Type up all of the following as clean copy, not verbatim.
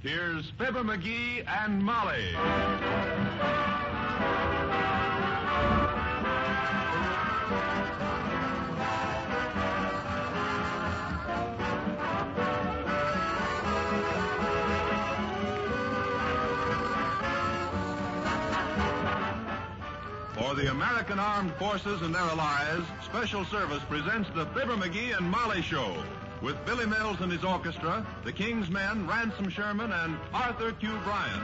Here's Fibber McGee and Molly. For the American Armed Forces and their allies, Special Service presents the Fibber McGee and Molly Show with Billy Mills and his orchestra, the King's Men, Ransom Sherman, and Arthur Q. Bryan.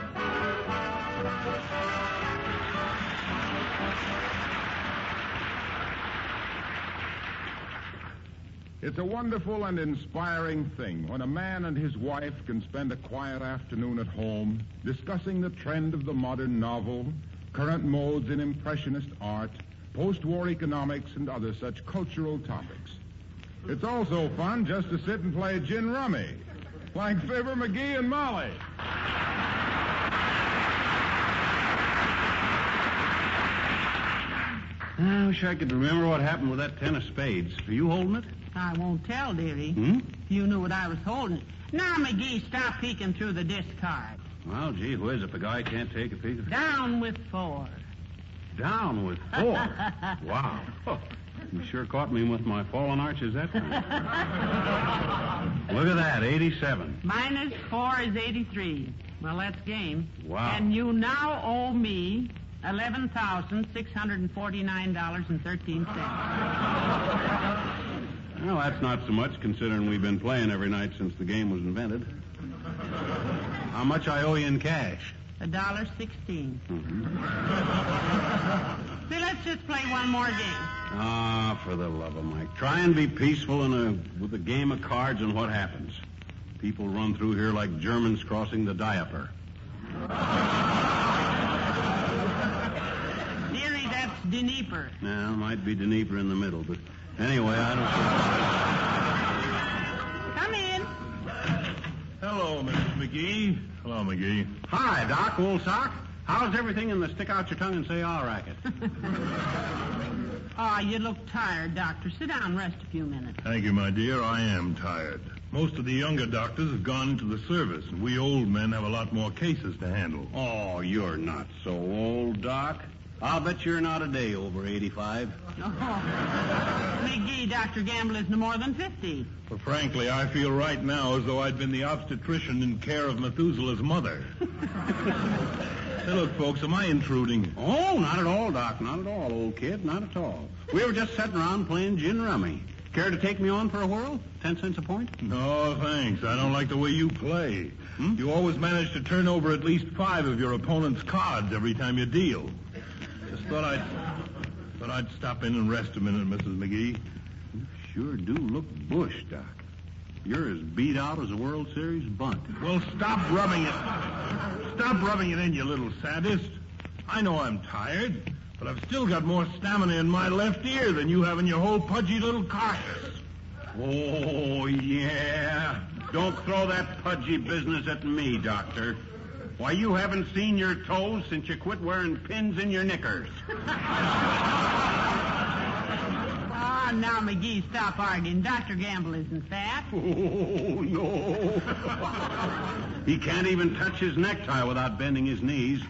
It's a wonderful and inspiring thing when a man and his wife can spend a quiet afternoon at home discussing the trend of the modern novel, current modes in impressionist art, post-war economics, and other such cultural topics. It's also fun just to sit and play gin rummy, like Fibber McGee and Molly. I wish I could remember what happened with that 10 of spades. Are you holding it? I won't tell, dearie. If you knew what I was holding. Now, McGee, stop peeking through the discard. Well, gee whiz, if a guy can't take a peek... Down with 4. Down with 4? Wow. Oh, you sure caught me with my fallen arches that time. Look at that, 87. Minus 4 is 83. Well, that's game. Wow. And you now owe me $11,649.13. Well, that's not so much, considering we've been playing every night since the game was invented. How much I owe you in cash? $1.16. See, let's just play one more game. Ah, for the love of Mike. Try and be peaceful with a game of cards, and what happens? People run through here like Germans crossing the diaper. Dearie, that's Dnieper. Now, might be Dnieper in the middle, but anyway, I don't... Come in. Hello, Mrs. McGee. Hello, McGee. Hi, Doc, old sock. How's everything in the stick-out-your-tongue-and-say-all racket? Oh, you look tired, Doctor. Sit down and rest a few minutes. Thank you, my dear. I am tired. Most of the younger doctors have gone into the service, and we old men have a lot more cases to handle. Oh, you're not so old, Doc. I'll bet you're not a day over 85. Oh. McGee, Dr. Gamble is no more than 50. But frankly, I feel right now as though I'd been the obstetrician in care of Methuselah's mother. Hey, look, folks, am I intruding? Oh, not at all, Doc. Not at all, old kid. Not at all. We were just sitting around playing gin rummy. Care to take me on for a whirl? 10 cents a point? No, thanks. I don't like the way you play. You always manage to turn over at least 5 of your opponent's cards every time you deal. Just thought I'd stop in and rest a minute, Mrs. McGee. You sure do look bush, Doc. You're as beat out as a World Series bunt. Well, stop rubbing it. Stop rubbing it in, you little sadist. I know I'm tired, but I've still got more stamina in my left ear than you have in your whole pudgy little carcass. Oh, yeah. Don't throw that pudgy business at me, Doctor. Why, you haven't seen your toes since you quit wearing pins in your knickers. Ah, now, McGee, stop arguing. Dr. Gamble isn't fat. Oh, no. He can't even touch his necktie without bending his knees.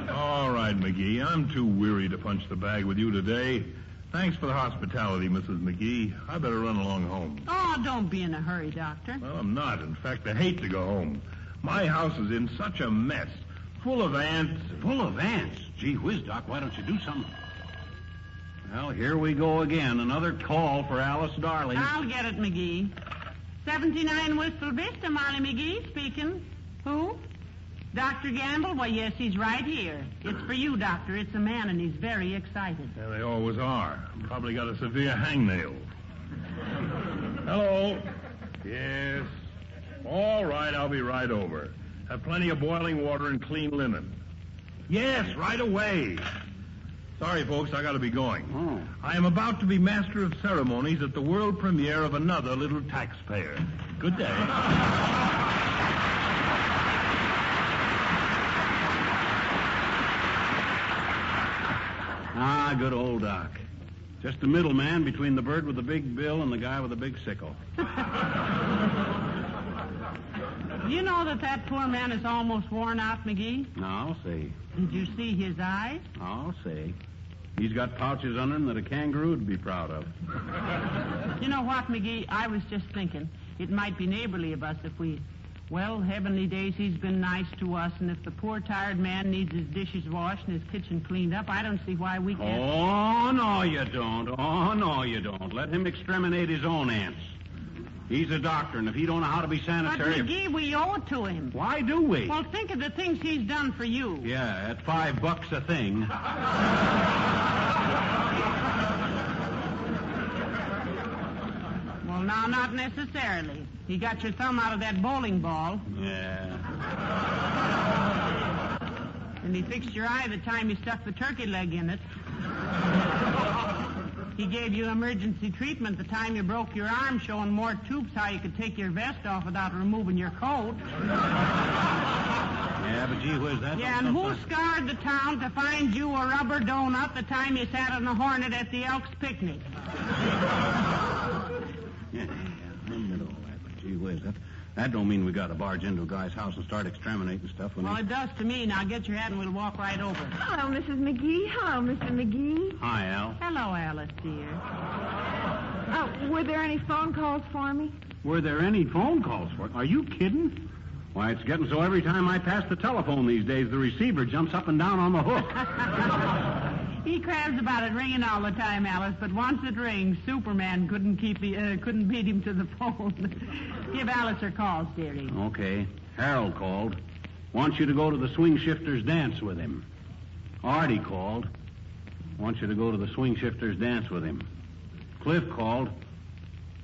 All right, McGee. I'm too weary to punch the bag with you today. Thanks for the hospitality, Mrs. McGee. I better run along home. Oh, don't be in a hurry, Doctor. Well, I'm not. In fact, I hate to go home. My house is in such a mess. Full of ants. Full of ants? Gee whiz, Doc, why don't you do something? Well, here we go again. Another call for Alice Darling. I'll get it, McGee. 79 Wistful Vista, Molly McGee speaking. Who? Dr. Gamble? Well, yes, he's right here. It's for you, Doctor. It's a man, and he's very excited. Yeah, they always are. Probably got a severe hangnail. Hello. Yes. All right, I'll be right over. Have plenty of boiling water and clean linen. Yes, right away. Sorry, folks, I got to be going. Oh. I am about to be master of ceremonies at the world premiere of another little taxpayer. Good day. Ah, good old Doc. Just a middleman between the bird with the big bill and the guy with the big sickle. You know that poor man is almost worn out, McGee? I'll see. Did you see his eyes? I'll see. He's got pouches under him that a kangaroo would be proud of. You know what, McGee? I was just thinking it might be neighborly of us if we... Well, heavenly days, he's been nice to us, and if the poor, tired man needs his dishes washed and his kitchen cleaned up, I don't see why we can't... Oh, no, you don't. Oh, no, you don't. Let him exterminate his own ants. He's a doctor, and if he don't know how to be sanitary... But, McGee, we owe it to him. Why do we? Well, think of the things he's done for you. Yeah, at $5 a thing. Well, now, not necessarily. He got your thumb out of that bowling ball. Yeah. And he fixed your eye the time you stuck the turkey leg in it. He gave you emergency treatment the time you broke your arm, showing more tubes how you could take your vest off without removing your coat. Yeah, but gee whiz, that's... Yeah, and who scoured the town to find you a rubber donut the time you sat on the Hornet at the Elks picnic? Yeah, I admit all that, but gee whiz, that don't mean we got to barge into a guy's house and start exterminating stuff when Well, it does to me. Now get your hat and we'll walk right over. Hello, Mrs. McGee. Hello, Mr. McGee. Hi, Al. Hello, Alice, dear. Were there any phone calls for me? Were there any phone calls for it? Are you kidding? Why, it's getting so every time I pass the telephone these days, the receiver jumps up and down on the hook. He crabs about it ringing all the time, Alice, but once it rings, Superman couldn't beat him to the phone. Give Alice her calls, dearie. Okay. Harold called. Wants you to go to the swing shifters dance with him. Artie called. Wants you to go to the swing shifters dance with him. Cliff called.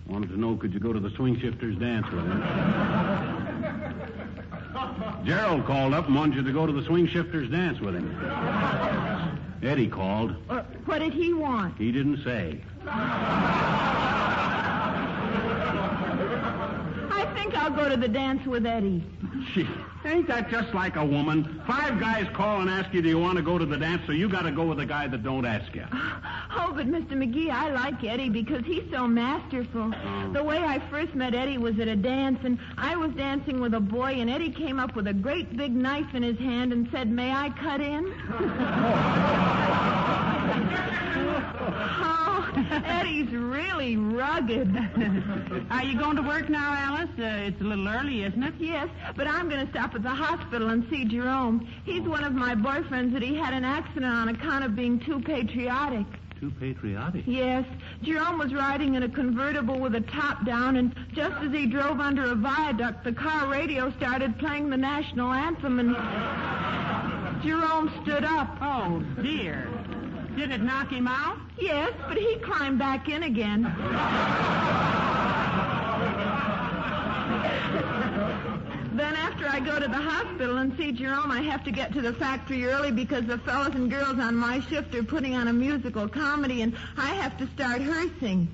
Wanted to know, could you go to the swing shifters dance with him? Gerald called up and wanted you to go to the swing shifters dance with him. Eddie called. What did he want? He didn't say. I think I'll go to the dance with Eddie. Gee, ain't that just like a woman? 5 guys call and ask you, do you want to go to the dance, so you got to go with the guy that don't ask you. Oh, but Mr. McGee, I like Eddie because he's so masterful. The way I first met Eddie was at a dance, and I was dancing with a boy, and Eddie came up with a great big knife in his hand and said, "May I cut in?" Oh, Eddie's really rugged. Are you going to work now, Alice? It's a little early, isn't it? Yes, but I'm going to stop at the hospital and see Jerome. He's one of my boyfriends that he had an accident on account of being too patriotic. Too patriotic? Yes. Jerome was riding in a convertible with a top down, and just as he drove under a viaduct, the car radio started playing the national anthem, and Jerome stood up. Oh, dear. Did it knock him out? Yes, but he climbed back in again. Then after I go to the hospital and see Jerome, I have to get to the factory early because the fellas and girls on my shift are putting on a musical comedy, and I have to start rehearsing.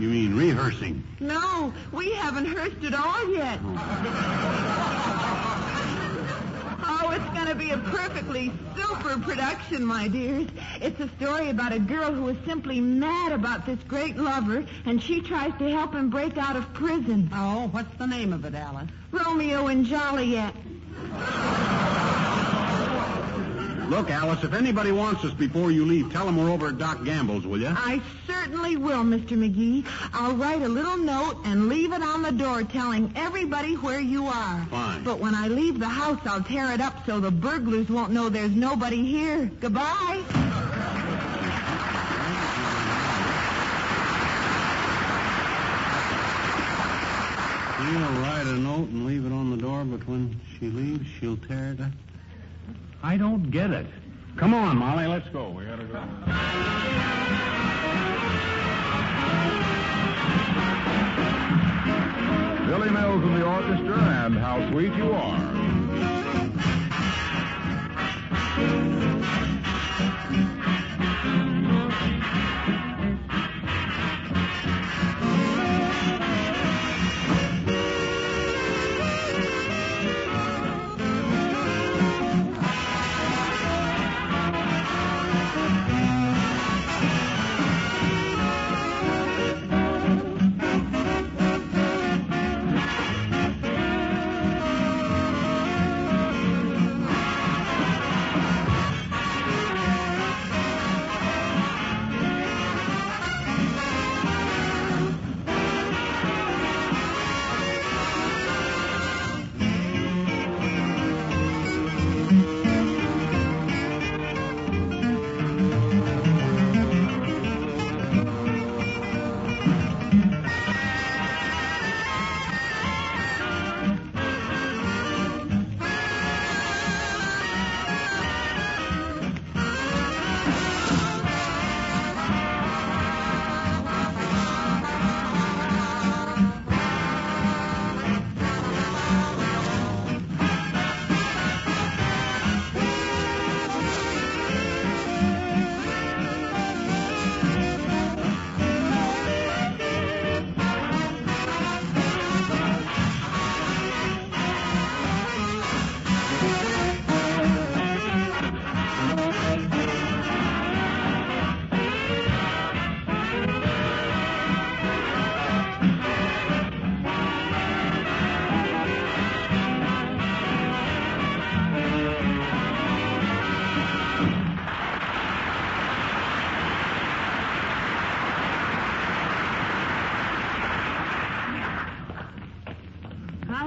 You mean rehearsing? No, we haven't rehearsed at all yet. Oh, it's going to be a perfectly super production, my dears. It's a story about a girl who is simply mad about this great lover, and she tries to help him break out of prison. Oh, what's the name of it, Alice? Romeo and Joliet. Look, Alice, if anybody wants us before you leave, tell them we're over at Doc Gamble's, will you? I certainly will, Mr. McGee. I'll write a little note and leave it on the door telling everybody where you are. Fine. But when I leave the house, I'll tear it up so the burglars won't know there's nobody here. Goodbye. She'll write a note and leave it on the door, but when she leaves, she'll tear it up. I don't get it. Come on, Molly, let's go. We gotta go. Billy Mills and the orchestra, and How Sweet You Are.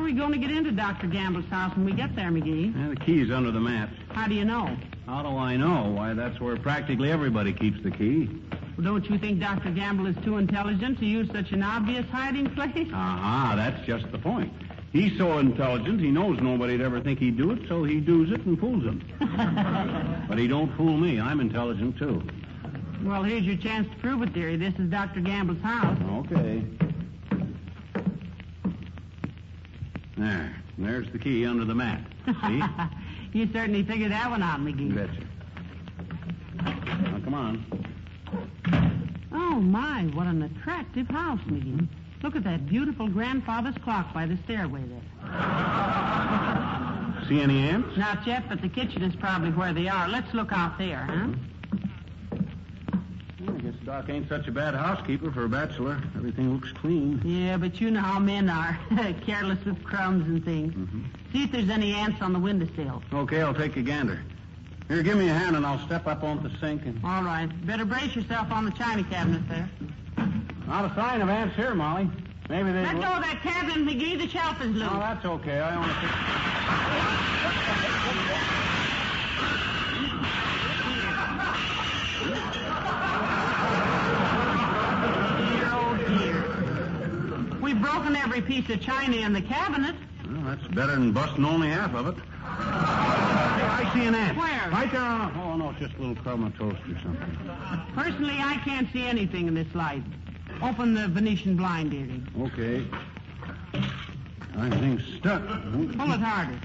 we going to get into Dr. Gamble's house when we get there, McGee? The key's under the mat. How do you know? How do I know? Why, that's where practically everybody keeps the key. Well, don't you think Dr. Gamble is too intelligent to use such an obvious hiding place? That's just the point. He's so intelligent, he knows nobody'd ever think he'd do it, so he does it and fools them. But he don't fool me. I'm intelligent, too. Well, here's your chance to prove it, dearie. This is Dr. Gamble's house. Okay. There's the key under the mat. See? You certainly figured that one out, McGee. Betcha. Now, come on. Oh, my, what an attractive house, McGee. Look at that beautiful grandfather's clock by the stairway there. See any ants? Not yet, but the kitchen is probably where they are. Let's look out there, huh? Well, I guess Doc ain't such a bad housekeeper for a bachelor. Everything looks clean. Yeah, but you know how men are. Careless with crumbs and things. Mm-hmm. See if there's any ants on the windowsill. Okay, I'll take a gander. Here, give me a hand and I'll step up onto the sink and... All right. Better brace yourself on the china cabinet there. Not a sign of ants here, Molly. Maybe they... Let go of that cabinet, McGee. The shelf is loose. No, that's okay. I only... Dear, oh, dear. We've broken every piece of china in the cabinet. Well, that's better than busting only half of it. I see an ant. Where? Right there on... Oh, no, it's just a little crumb of toast or something. Personally, I can't see anything in this light. Open the Venetian blind, dearie. Okay. Everything's stuck. Pull it harder.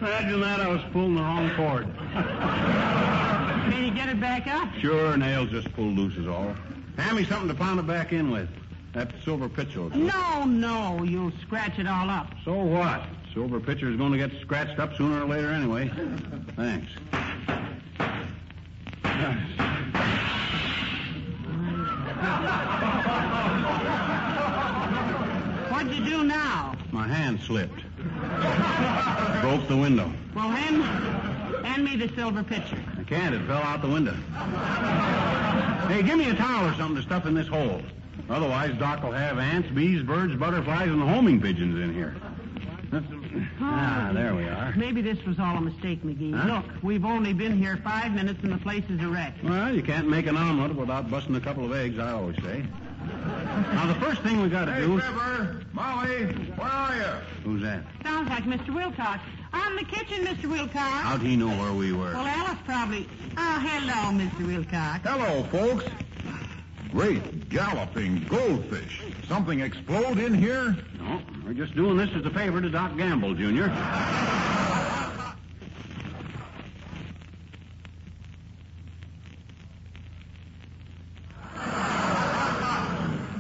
Imagine that, I was pulling the wrong cord. Can you get it back up? Sure, nails just pulled loose is all. Hand me something to pound it back in with. That silver pitcher. No, you'll scratch it all up. So what? Silver pitcher is going to get scratched up sooner or later anyway. Thanks. What'd you do now? My hand slipped. Broke the window. Well, hand me the silver pitcher. I can't. It fell out the window. Hey, give me a towel or something to stuff in this hole. Otherwise, Doc will have ants, bees, birds, butterflies, and homing pigeons in here. There we are. Maybe this was all a mistake, McGee. Huh? Look, we've only been here 5 minutes and the place is a wreck. Well, you can't make an omelet without busting a couple of eggs, I always say. Now, the first thing we got to do... Hey, Fibber, Molly, where are you? Who's that? Sounds like Mr. Wilcox. I'm in the kitchen, Mr. Wilcox. How'd he know where we were? Well, Alice probably... Oh, hello, Mr. Wilcox. Hello, folks. Great galloping goldfish. Something explode in here? No, we're just doing this as a favor to Doc Gamble, Jr.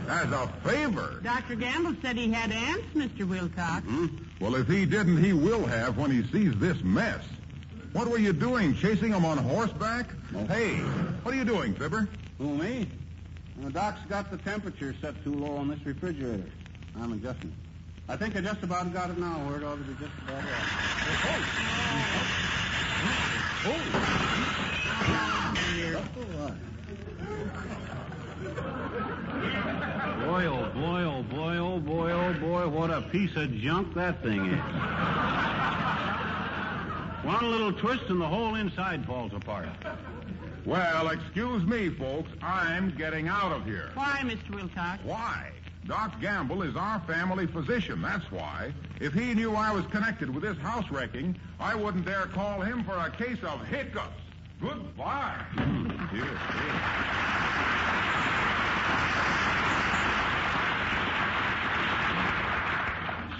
As a favor? Dr. Gamble said he had ants, Mr. Wilcox. Hmm? Well, if he didn't, he will have when he sees this mess. What were you doing, chasing him on horseback? No. Hey, what are you doing, Fibber? Who, me? The Doc's got the temperature set too low on this refrigerator. I'm adjusting it. I think I just about got it now where it ought to be just about right. Boy, oh boy, oh boy, oh boy, oh boy, what a piece of junk that thing is. One little twist and the whole inside falls apart. Well, excuse me, folks. I'm getting out of here. Why, Mr. Wilcox? Why? Doc Gamble is our family physician, that's why. If he knew I was connected with this house wrecking, I wouldn't dare call him for a case of hiccups. Goodbye. Here.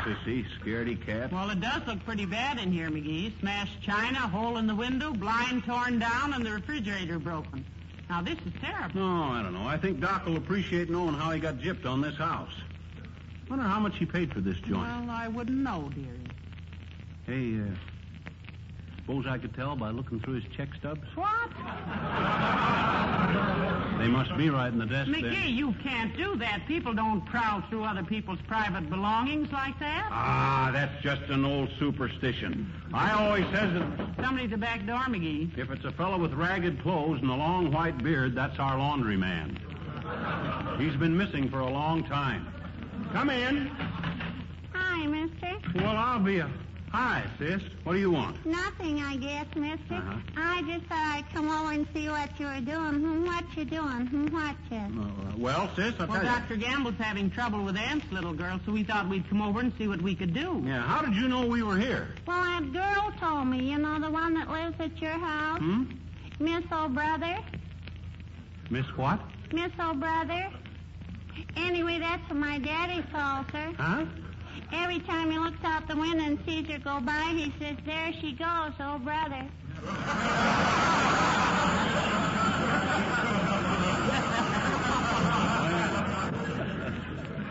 Sissy, scaredy cat. Well, it does look pretty bad in here, McGee. Smashed china, hole in the window, blind torn down, and the refrigerator broken. Now, this is terrible. No, I don't know. I think Doc will appreciate knowing how he got gypped on this house. Wonder how much he paid for this joint. Well, I wouldn't know, dearie. Hey, suppose I could tell by looking through his check stubs? What? They must be right in the desk there. McGee, you can't do that. People don't prowl through other people's private belongings like that. Ah, that's just an old superstition. I always says that Somebody's at the back door, McGee. if it's a fellow with ragged clothes and a long white beard, that's our laundry man. He's been missing for a long time. Come in. Hi, mister. Well, I'll be a... Hi, sis. What do you want? Nothing, I guess, mister. Uh-huh. I just thought I'd come over and see what you were doing. What you doing? What you? Well, sis, I'll Well, tell you. Dr. Gamble's having trouble with Aunt's little girl, so we thought we'd come over and see what we could do. Yeah, how did you know we were here? Well, that girl told me. You know, the one that lives at your house? Hmm? Miss O'Brother? Miss what? Miss O'Brother? Anyway, that's what my daddy calls her. Huh? Every time he looks out the window and sees her go by, he says, there she goes, oh, brother.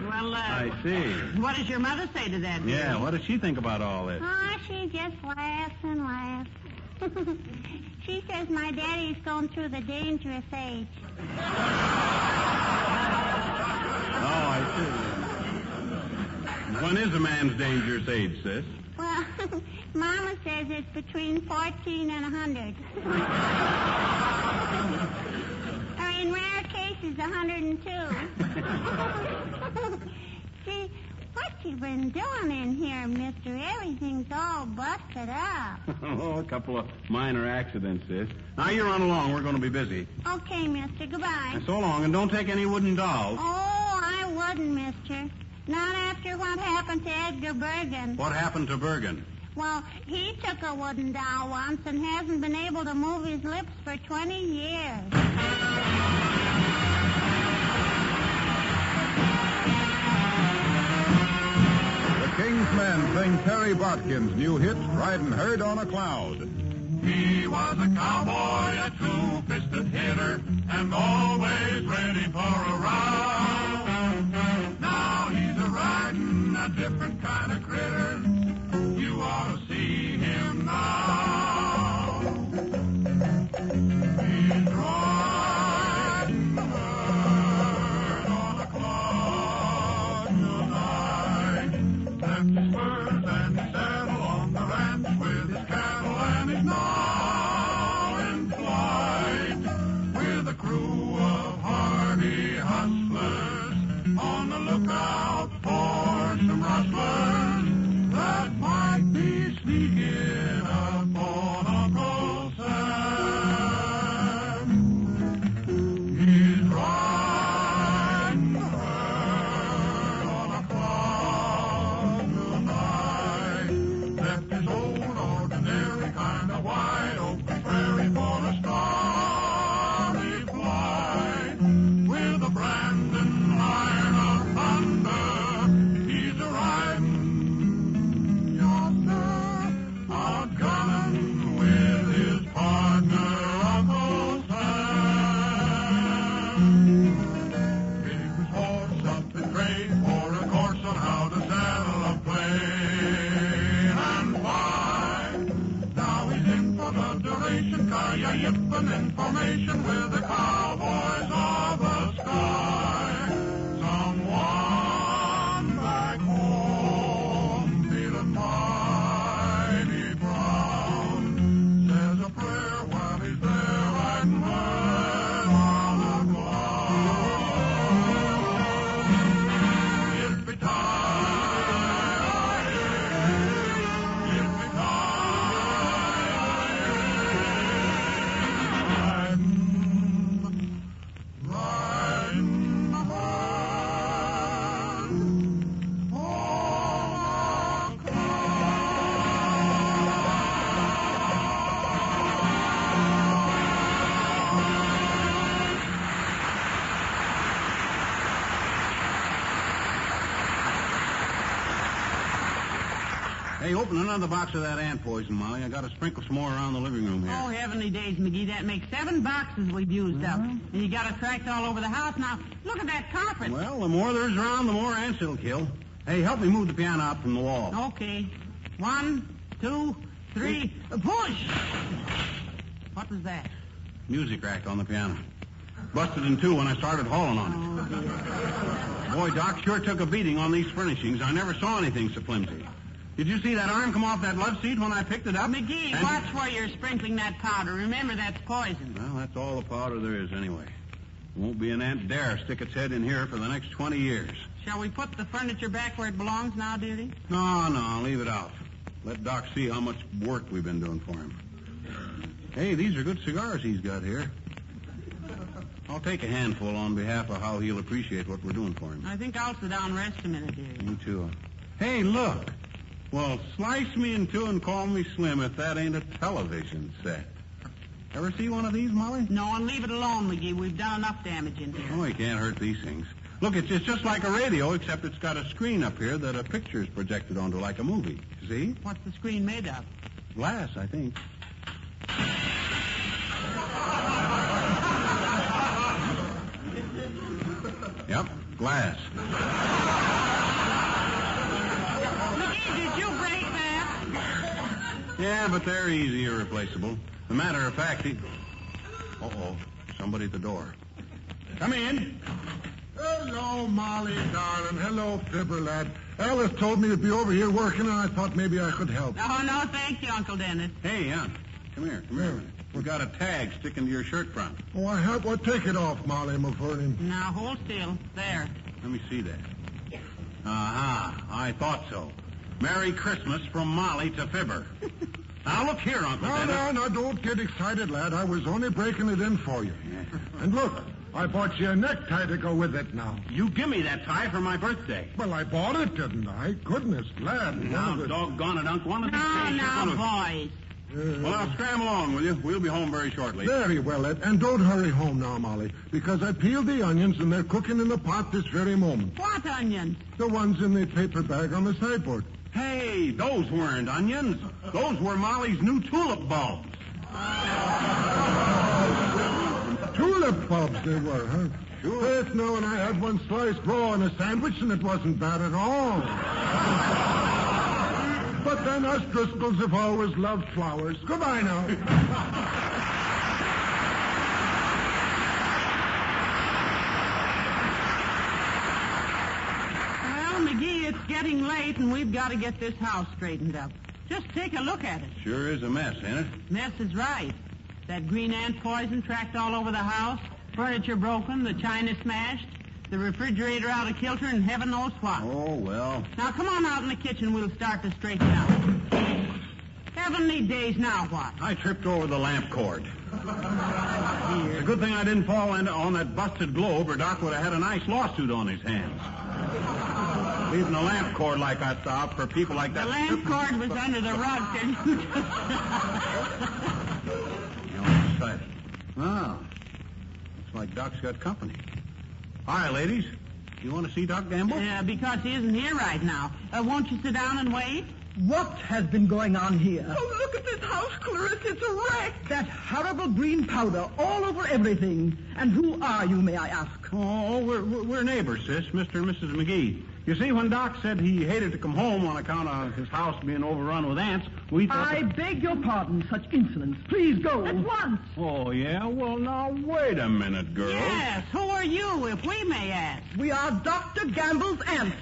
Well, I see. what does your mother say to that? Yeah, dear? what does she think about all this? Oh, she just laughs and laughs. She says my daddy's going through the dangerous age. Oh, I see. When is a man's dangerous age, sis? Well, Mama says it's between 14 and 100. Or in rare cases, 102. See, what you been doing in here, mister? Everything's all busted up. Oh, a couple of minor accidents, sis. Now, you run along. We're going to be busy. Okay, mister, goodbye. And so long, and don't take any wooden dolls. Oh, I wouldn't, mister. Not after what happened to Edgar Bergen. What happened to Bergen? Well, he took a wooden doll once and hasn't been able to move his lips for 20 years. The King's Men sing Terry Botkin's new hit, Riding Herd on a Cloud. He was a cowboy, a two-fisted hitter, and always ready for a round. Now he's a-riding a different kind of critter. You ought to see him now. He's riding the herd on a cloud tonight. Left his spurs and his saddle on the ranch with his cattle, and he's now in flight with a crew of hardy hustlers on the lookout for some rustlers that might be sneaking up on Uncle Sam. He's riding the herd on a cloud tonight. Left his old ordinary kind of wide open prairie for a starry flight with a Brandon iron of thunder. He's a-riding, yonder, out-gunning with his partner, Uncle Sam. Gave his horse something great for a course on how to saddle a plain and fine. Now he's in for the duration, yipping in formation with the cowboys of the sky. Someone back home feeling mighty proud says a prayer while he's there riding herd on a cloud. Yippee-ki-yay, yippee-ki-yay, riding the herd on a Hey, open another box of that ant poison, Molly. I got to sprinkle some more around the living room here. Oh, heavenly days, McGee. That makes 7 boxes we've used up. And you got it tracked all over the house. Now, look at that carpet. Well, the more there's around, the more ants it'll kill. Hey, help me move the piano out from the wall. Okay. 1, 2, 3, push! What was that? Music rack on the piano. Busted in two when I started hauling on it. Oh, dear. Boy, Doc sure took a beating on these furnishings. I never saw anything so flimsy. Did you see that arm come off that love seat when I picked it up? McGee, watch where you're sprinkling that powder. Remember, that's poison. Well, that's all the powder there is anyway. Won't be an ant dare stick its head in here for the next 20 years. Shall we put the furniture back where it belongs now, dearie? No, leave it out. Let Doc see how much work we've been doing for him. Hey, these are good cigars he's got here. I'll take a handful on behalf of how he'll appreciate what we're doing for him. I think I'll sit down and rest a minute, dearie. Me too. Hey, look. Well, slice me in two and call me Slim if that ain't a television set. Ever see one of these, Molly? No, and leave it alone, McGee. We've done enough damage in here. Oh, you can't hurt these things. Look, it's just like a radio, except it's got a screen up here that a picture's projected onto like a movie. See? What's the screen made of? Glass, I think. Yep, glass. McGee, did you break that? Yeah, but they're easy irreplaceable. As a matter of fact, Uh-oh, somebody at the door. Come in. Hello, Molly, darling. Hello, Fibber, lad. Alice told me you'd be over here working, and I thought maybe I could help. Oh, no, thank you, Uncle Dennis. Hey, come here a minute. We got a tag sticking to your shirt front. Oh, I have. Well, take it off, Molly, McVernon. Now, hold still. There. Let me see that. Aha, I thought so. Merry Christmas from Molly to Fibber. Now, look here, Uncle Dennis. No, don't get excited, lad. I was only breaking it in for you. And look, I bought you a necktie to go with it now. You give me that tie for my birthday. Well, I bought it, didn't I? Goodness, lad. Now, doggone it, Uncle. One of these days you're Now, gonna... boys. Well, I'll scram along with you. We'll be home very shortly. Very well, lad. And don't hurry home now, Molly, because I peeled the onions and they're cooking in the pot this very moment. What onions? The ones in the paper bag on the sideboard. Hey, those weren't onions. Those were Molly's new tulip bulbs. Tulip bulbs they were, huh? Sure. Yes, no, and I had one sliced raw in a sandwich, and it wasn't bad at all. But then us Driscolls have always loved flowers. Goodbye now. Well, McGee, it's getting late, and we've got to get this house straightened up. Just take a look at it. Sure is a mess, ain't it? Mess is right. That green ant poison tracked all over the house, furniture broken, the china smashed, the refrigerator out of kilter, and heaven knows what. Oh, well. Now, come on out in the kitchen. We'll start to straighten out. Heavenly days, now what? I tripped over the lamp cord. It's a good thing I didn't fall on that busted globe, or Doc would have had a nice lawsuit on his hands. Leaving a lamp cord like that out for people like that. The lamp cord was under the rug till you just... I'm excited. Oh. Looks like Doc's got company. Hi, ladies. You want to see Doc Gamble? Yeah, because he isn't here right now. Won't you sit down and wait? What has been going on here? Oh, look at this house, Clarissa. It's a wreck. That horrible green powder all over everything. And who are you, may I ask? Oh, we're neighbors, sis, Mr. and Mrs. McGee. You see, when Doc said he hated to come home on account of his house being overrun with ants, we thought... I beg your pardon, such insolence. Please go. At once. Oh, yeah? Well, now, wait a minute, girls. Yes, who are you, if we may ask? We are Dr. Gamble's ants.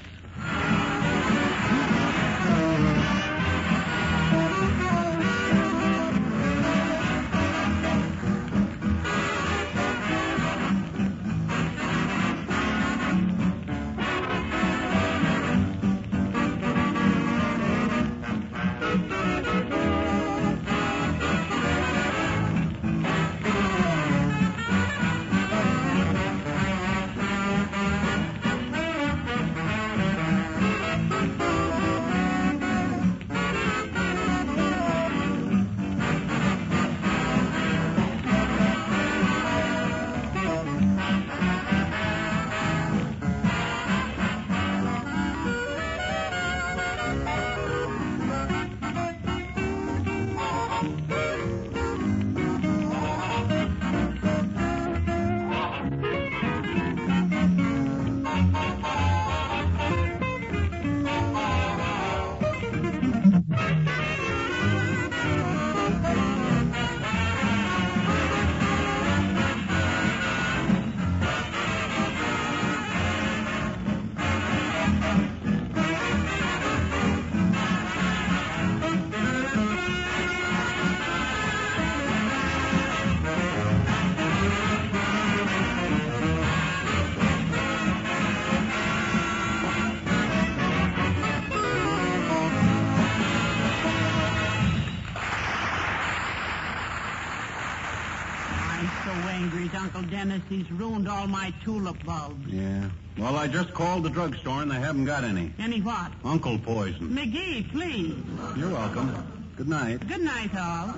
angry is Uncle Dennis. He's ruined all my tulip bulbs. Yeah. Well, I just called the drugstore and they haven't got any. Any what? Uncle poison. McGee, please. You're welcome. Good night. Good night, all.